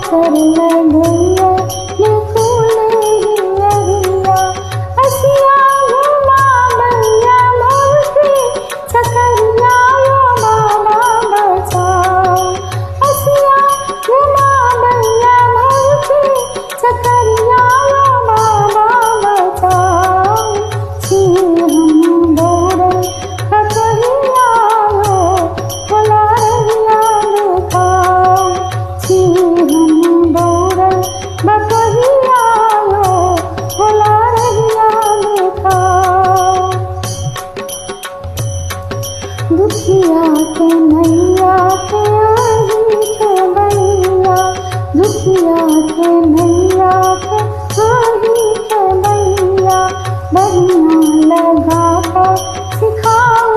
कर लगैया निकुल हियरिया हसिया घुमा मैया मोती सकरिया यो मामा बचाओ हसिया घुमा मैया मोती सकरिया यो मामा बचाओ छी हम दौड़े ककरिया यो भोला रहिया दिखाओ छी हम दौड़े बकरिया यो भोला रहिया दिखाओ दुखिया के नैया के आही के बैया दुखिया के नैया के आही के बैया बहिया लगा कर सिखाओ